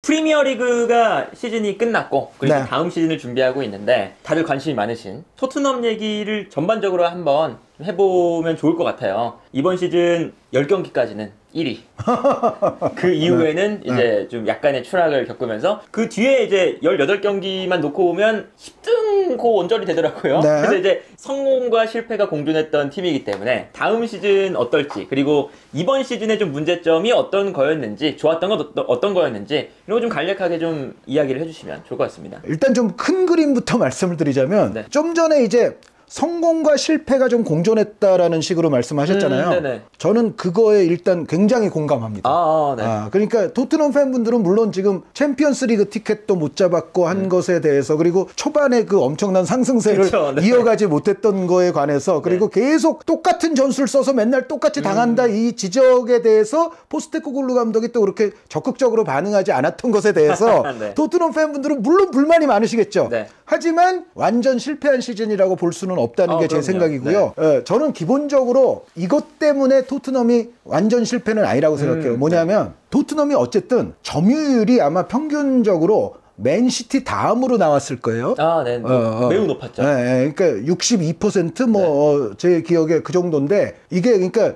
프리미어리그가 시즌이 끝났고 그리고 네. 다음 시즌을 준비하고 있는데 다들 관심이 많으신 토트넘 얘기를 전반적으로 한번 해보면 좋을 것 같아요. 이번 시즌 10경기까지는 1위. 그 이후에는 네. 이제 좀 약간의 추락을 겪으면서 그 뒤에 이제 18경기만 놓고 보면 10등 고 원절이 되더라고요. 네. 그래서 이제 성공과 실패가 공존했던 팀이기 때문에 다음 시즌 어떨지, 그리고 이번 시즌의 좀 문제점이 어떤 거였는지, 좋았던 건 어떤 거였는지 이런 거 좀 간략하게 좀 이야기를 해주시면 좋을 것 같습니다. 일단 좀 큰 그림부터 말씀을 드리자면 네. 좀 전에 이제 성공과 실패가 좀 공존했다라는 식으로 말씀하셨잖아요. 네네. 저는 그거에 일단 굉장히 공감합니다. 네. 그러니까 토트넘 팬분들은 물론 지금 챔피언스리그 티켓도 못 잡았고 한 것에 대해서, 그리고 초반에 그 엄청난 상승세를 그쵸, 네. 이어가지 못했던 거에 관해서, 그리고 계속 똑같은 전술을 써서 맨날 똑같이 당한다 이 지적에 대해서 포스테코글루 감독이 또 그렇게 적극적으로 반응하지 않았던 것에 대해서 네. 토트넘 팬분들은 물론 불만이 많으시겠죠. 네. 하지만 완전 실패한 시즌이라고 볼 수는 없다는 게 제 그럼요. 생각이고요. 저는 기본적으로 이것 때문에 토트넘이 완전 실패는 아니라고 생각해요. 뭐냐면 토트넘이 어쨌든 점유율이 아마 평균적으로 맨시티 다음으로 나왔을 거예요. 네. 매우 높았죠. 네, 그러니까 62% 제 기억에 그 정도인데, 이게 그러니까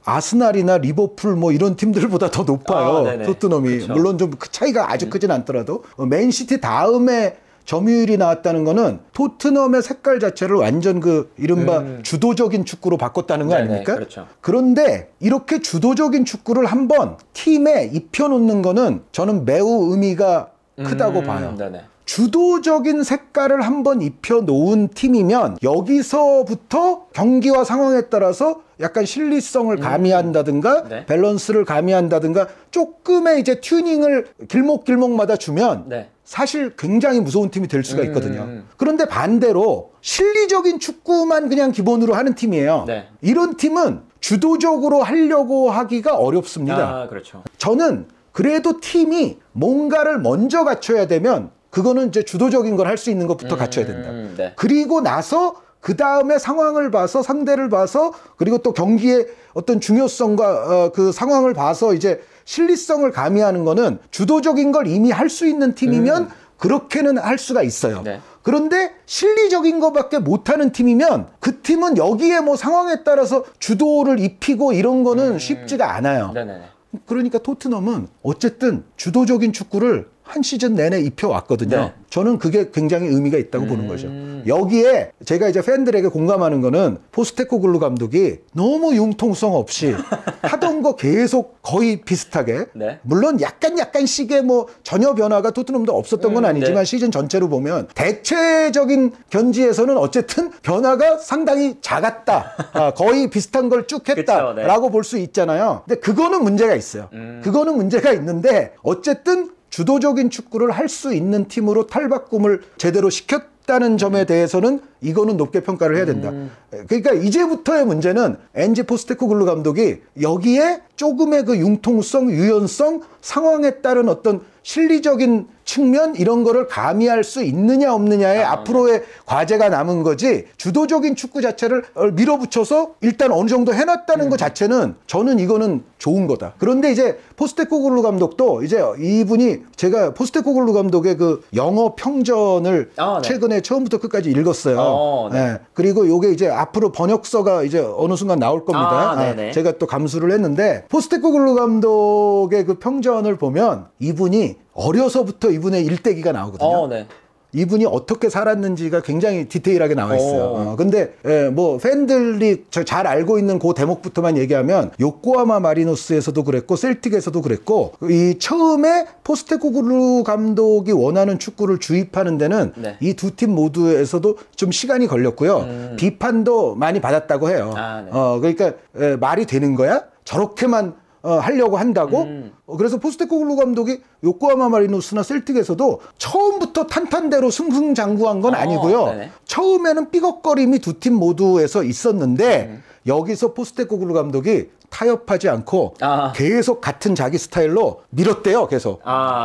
아스날이나 리버풀 뭐 이런 팀들보다 더 높아요. 토트넘이. 그쵸. 물론 좀 그 차이가 아주 크진 않더라도 맨시티 다음에 점유율이 나왔다는 거는 토트넘의 색깔 자체를 완전 그 이른바 주도적인 축구로 바꿨다는 거 아닙니까? 그렇죠. 그런데 이렇게 주도적인 축구를 한번 팀에 입혀놓는 거는 저는 매우 의미가 크다고 봐요. 네네. 주도적인 색깔을 한번 입혀놓은 팀이면 여기서부터 경기와 상황에 따라서 약간 실리성을 가미한다든가 네. 밸런스를 가미한다든가 조금의 이제 튜닝을 길목길목마다 주면 네. 사실 굉장히 무서운 팀이 될 수가 있거든요. 그런데 반대로 실리적인 축구만 그냥 기본으로 하는 팀이에요. 네. 이런 팀은 주도적으로 하려고 하기가 어렵습니다. 그렇죠. 저는 그래도 팀이 뭔가를 먼저 갖춰야 되면 그거는 이제 주도적인 걸 할 수 있는 것부터 갖춰야 된다. 네. 그리고 나서 그 다음에 상황을 봐서, 상대를 봐서, 그리고 또 경기의 어떤 중요성과 그 상황을 봐서 이제 실리성을 가미하는 거는 주도적인 걸 이미 할 수 있는 팀이면 그렇게는 할 수가 있어요. 네. 그런데 실리적인 것밖에 못하는 팀이면 그 팀은 여기에 뭐 상황에 따라서 주도를 입히고 이런 거는 쉽지가 않아요. 네네네. 그러니까 토트넘은 어쨌든 주도적인 축구를 한 시즌 내내 입혀왔거든요. 네. 저는 그게 굉장히 의미가 있다고 보는 거죠. 여기에 제가 이제 팬들에게 공감하는 거는 포스테코글루 감독이 너무 융통성 없이 하던 거 계속 거의 비슷하게, 네. 물론 약간씩의 뭐 전혀 변화가 토트넘도 없었던 건 아니지만 네. 시즌 전체로 보면 대체적인 견지에서는 어쨌든 변화가 상당히 작았다. 거의 비슷한 걸 쭉 했다라고 볼 수 있잖아요. 근데 그거는 문제가 있어요. 그거는 문제가 있는데 어쨌든 주도적인 축구를 할 수 있는 팀으로 탈바꿈을 제대로 시켰다는 점에 대해서는 이거는 높게 평가를 해야 된다. 그러니까 이제부터의 문제는 엔지 포스테코글루 감독이 여기에 조금의 그 융통성, 유연성, 상황에 따른 어떤 실리적인 측면 이런 거를 가미할 수 있느냐 없느냐의 앞으로의 과제가 남은 거지, 주도적인 축구 자체를 밀어붙여서 일단 어느 정도 해놨다는 것 자체는 저는 이거는 좋은 거다. 그런데 이제 포스테코글루 감독도 이제 이분이, 제가 포스테코글루 감독의 그 영어 평전을 최근에 처음부터 끝까지 읽었어요. 네. 그리고 요게 이제 앞으로 번역서가 이제 어느 순간 나올 겁니다. 제가 또 감수를 했는데 포스테코글루 감독의 그 평전을 보면 이분이 어려서부터 이분의 일대기가 나오거든요. 네. 이분이 어떻게 살았는지가 굉장히 디테일하게 나와 있어요. 근데 뭐 팬들이 잘 알고 있는 그 대목부터만 얘기하면 요코하마 마리노스에서도 그랬고 셀틱에서도 그랬고, 이 처음에 포스테코글루 감독이 원하는 축구를 주입하는 데는 이 두 팀 모두에서도 좀 시간이 걸렸고요. 비판도 많이 받았다고 해요. 그러니까 말이 되는 거야? 저렇게만 하려고 한다고? 그래서 포스테코글루 감독이 요코하마 마리노스나 셀틱에서도 처음부터 탄탄대로 승승장구한 건 아니고요. 처음에는 삐걱거림이 두 팀 모두에서 있었는데 여기서 포스테코글루 감독이 타협하지 않고 계속 같은 자기 스타일로 밀었대요. 계속.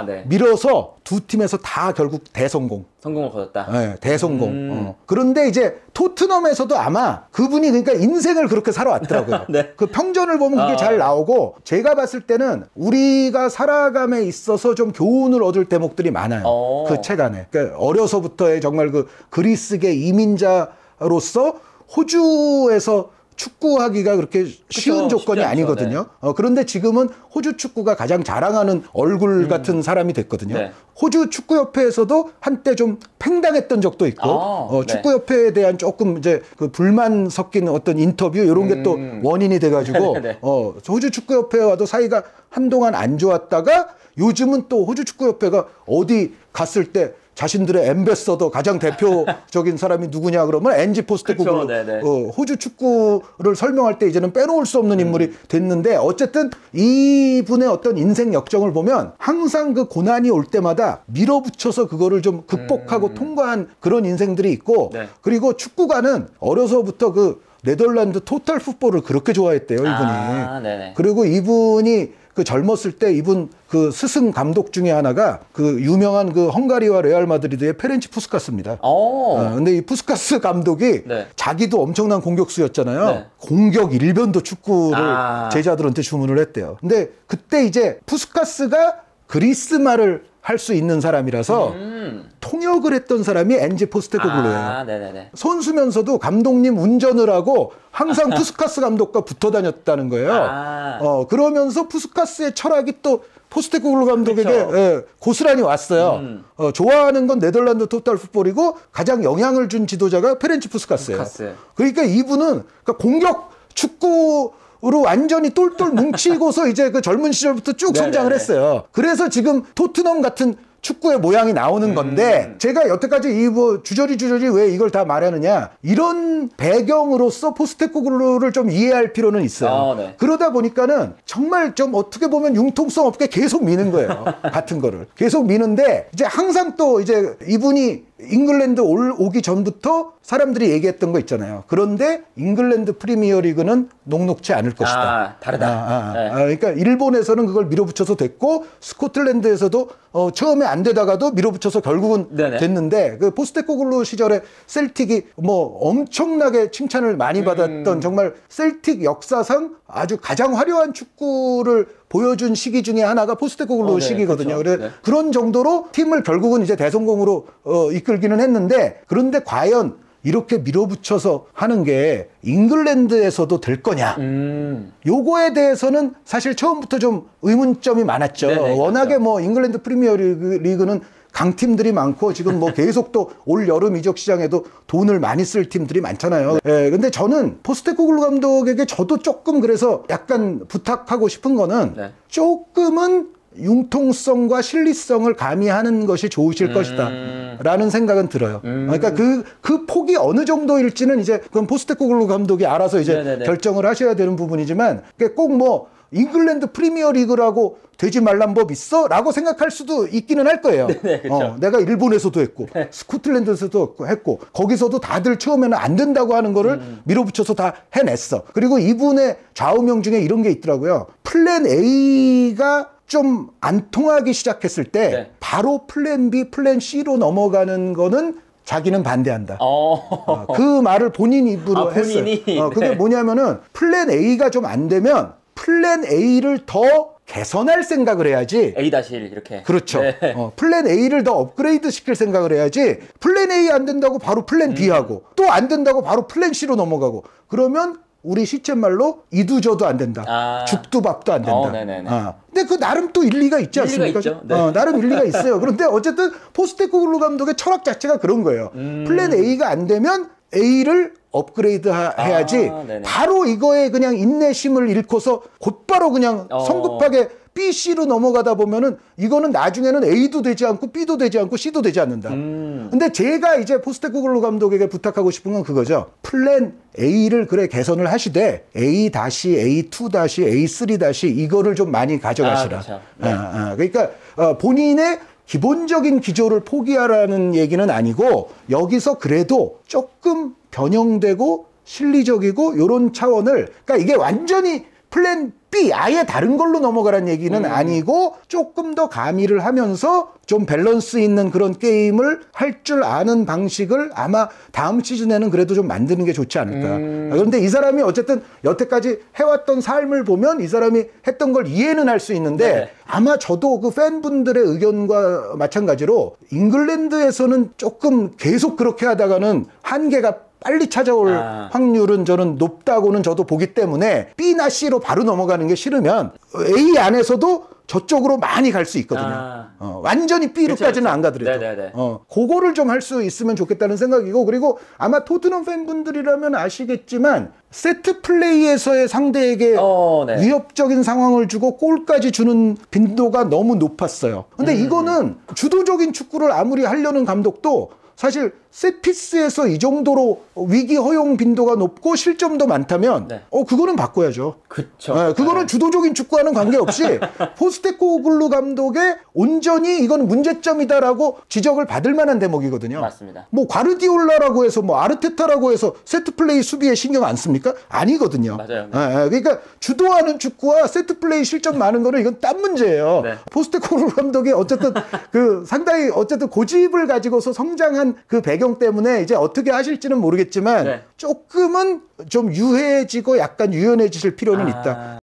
네. 밀어서 두 팀에서 다 결국 대성공. 성공을 거뒀다. 네, 대성공. 그런데 이제 토트넘에서도 아마 그분이 그러니까 인생을 그렇게 살아왔더라고요. 네. 그 평전을 보면 그게 잘 나오고 제가 봤을 때는 우리가 살아감에 있어서 좀 교훈을 얻을 대목들이 많아요. 그 책 안에. 그러니까 어려서부터의 정말 그 그리스계 이민자로서 호주에서 축구하기가 그렇게 쉬운 조건이 아니거든요. 네. 그런데 지금은 호주 축구가 가장 자랑하는 얼굴 같은 사람이 됐거든요. 네. 호주 축구협회에서도 한때 좀 팽당했던 적도 있고, 축구협회에 대한 조금 이제 그 불만 섞인 어떤 인터뷰 이런 게 또 원인이 돼가지고, 호주 축구협회와도 사이가 한동안 안 좋았다가 요즘은 또 호주 축구협회가 어디 갔을 때 자신들의 엠베서더 가장 대표적인 사람이 누구냐 그러면 엔지 포스테코글루. 호주 축구를 설명할 때 이제는 빼놓을 수 없는 인물이 됐는데 어쨌든 이분의 어떤 인생 역정을 보면 항상 그 고난이 올 때마다 밀어붙여서 그거를 좀 극복하고 통과한 그런 인생들이 있고 그리고 축구가는 어려서부터 그 네덜란드 토탈 풋볼을 그렇게 좋아했대요, 이분이. 그리고 이분이 그 젊었을 때 이분 그 스승 감독 중에 하나가 그 유명한 그 헝가리와 레알 마드리드의 페렌치 푸스카스입니다. 근데 이 푸스카스 감독이 자기도 엄청난 공격수였잖아요. 공격 일변도 축구를 제자들한테 주문을 했대요. 근데 그때 이제 푸스카스가 그리스 말을 할 수 있는 사람이라서 통역을 했던 사람이 엔지 포스테코글루예요. 선수면서도 감독님 운전을 하고 항상 푸스카스 감독과 붙어 다녔다는 거예요. 그러면서 푸스카스의 철학이 또 포스테코글루 감독에게 고스란히 왔어요. 좋아하는 건 네덜란드 토탈 풋볼이고 가장 영향을 준 지도자가 페렌치 푸스카스예요. 그러니까 이분은 그러니까 공격 축구로 완전히 똘똘 뭉치고서 이제 그 젊은 시절부터 쭉 성장을 했어요. 그래서 지금 토트넘 같은 축구의 모양이 나오는 건데 제가 여태까지 이 뭐 주저리 왜 이걸 다 말하느냐 이런 배경으로서 포스테코글루를 좀 이해할 필요는 있어요. 그러다 보니까는 정말 좀 어떻게 보면 융통성 없게 계속 미는 거예요. 같은 거를 계속 미는데 이제 항상 또 이제 이분이 잉글랜드 오기 전부터 사람들이 얘기했던 거 있잖아요. 그런데 잉글랜드 프리미어리그는 녹록치 않을 것이다. 다르다. 그러니까 일본에서는 그걸 밀어붙여서 됐고 스코틀랜드에서도 처음에 안 되다가도 밀어붙여서 결국은 됐는데 그 포스테코글루 시절에 셀틱이 뭐 엄청나게 칭찬을 많이 받았던 정말 셀틱 역사상 아주 가장 화려한 축구를 보여준 시기 중에 하나가 포스테코글루 시기거든요. 그래 그런 정도로 팀을 결국은 이제 대성공으로 이끌기는 했는데 그런데 과연 이렇게 밀어붙여서 하는 게 잉글랜드에서도 될 거냐? 요거에 대해서는 사실 처음부터 좀 의문점이 많았죠. 워낙에 뭐 잉글랜드 프리미어 리그는 강팀들이 많고 지금 뭐 계속 또 올 여름 이적 시장에도 돈을 많이 쓸 팀들이 많잖아요. 근데 저는 포스테코글루 감독에게 저도 조금 그래서 약간 부탁하고 싶은 거는 조금은 융통성과 실리성을 가미하는 것이 좋으실 것이다 라는 생각은 들어요. 그러니까 그 폭이 어느 정도일지는 이제 그건 포스테코글루 감독이 알아서 이제 결정을 하셔야 되는 부분이지만 꼭 뭐 잉글랜드 프리미어 리그라고 되지 말란 법 있어? 라고 생각할 수도 있기는 할 거예요. 내가 일본에서도 했고 스코틀랜드에서도 했고 거기서도 다들 처음에는 안 된다고 하는 거를 밀어붙여서 다 해냈어. 그리고 이분의 좌우명 중에 이런 게 있더라고요. 플랜 A가 좀 안 통하기 시작했을 때 바로 플랜 B, 플랜 C로 넘어가는 거는 자기는 반대한다. 그 말을 본인 입으로 했어요. 그게 뭐냐면은 플랜 A가 좀 안 되면 플랜 A를 더 개선할 생각을 해야지. A-1 이렇게. 그렇죠. 플랜 A를 더 업그레이드 시킬 생각을 해야지. 플랜 A 안 된다고 바로 플랜 B 하고 또 안 된다고 바로 플랜 C로 넘어가고 그러면 우리 시쳇말로 이두저도 안 된다. 죽도 밥도 안 된다. 근데 그 나름 또 일리가 있지 않습니까? 나름 일리가 있어요. 그런데 어쨌든 포스테코글루 감독의 철학 자체가 그런 거예요. 플랜 A가 안 되면 A를 업그레이드 해야지 바로 이거에 그냥 인내심을 잃고서 곧바로 그냥 성급하게 B, C로 넘어가다 보면은 이거는 나중에는 A도 되지 않고 B도 되지 않고 C도 되지 않는다. 근데 제가 이제 포스테코글루 감독에게 부탁하고 싶은 건 그거죠. 플랜 A를 그래 개선을 하시되 A-, A2-, A3- 이거를 좀 많이 가져가시라. 그러니까 본인의 기본적인 기조를 포기하라는 얘기는 아니고 여기서 그래도 조금 변형되고 실리적이고 요런 차원을 그러니까 이게 완전히 플랜 B 아예 다른 걸로 넘어가라는 얘기는 아니고 조금 더 가미를 하면서 좀 밸런스 있는 그런 게임을 할 줄 아는 방식을 아마 다음 시즌에는 그래도 좀 만드는 게 좋지 않을까. 그런데 이 사람이 어쨌든 여태까지 해왔던 삶을 보면 이 사람이 했던 걸 이해는 할 수 있는데 네. 아마 저도 그 팬분들의 의견과 마찬가지로 잉글랜드에서는 조금 계속 그렇게 하다가는 한계가 빨리 찾아올 확률은 저는 높다고는 저도 보기 때문에 B나 C로 바로 넘어가는 게 싫으면 A 안에서도 저쪽으로 많이 갈 수 있거든요. 완전히 B로까지는 안 가더라도. 네네네. 그거를 좀 할 수 있으면 좋겠다는 생각이고, 그리고 아마 토트넘 팬분들이라면 아시겠지만 세트 플레이에서의 상대에게 네. 위협적인 상황을 주고 골까지 주는 빈도가 너무 높았어요. 근데 이거는 주도적인 축구를 아무리 하려는 감독도 사실 세트피스에서 이 정도로 위기 허용 빈도가 높고 실점도 많다면 네. 그거는 바꿔야죠. 그쵸. 네, 그거는 주도적인 축구와는 관계없이 포스테코글루 감독의 온전히 이건 문제점이다라고 지적을 받을 만한 대목이거든요. 맞습니다. 뭐 과르디올라라고 해서 뭐 아르테타라고 해서 세트 플레이 수비에 신경 안 씁니까? 아니거든요. 맞아요. 그러니까 주도하는 축구와 세트 플레이 실점 많은 거는 이건 딴 문제예요. 네. 포스테코글루 감독이 어쨌든 그 상당히 어쨌든 고집을 가지고서 성장한 그 배경 때문에 이제 어떻게 하실지는 모르겠지만 네. 조금은 좀 유해지고 약간 유연해지실 필요는 있다.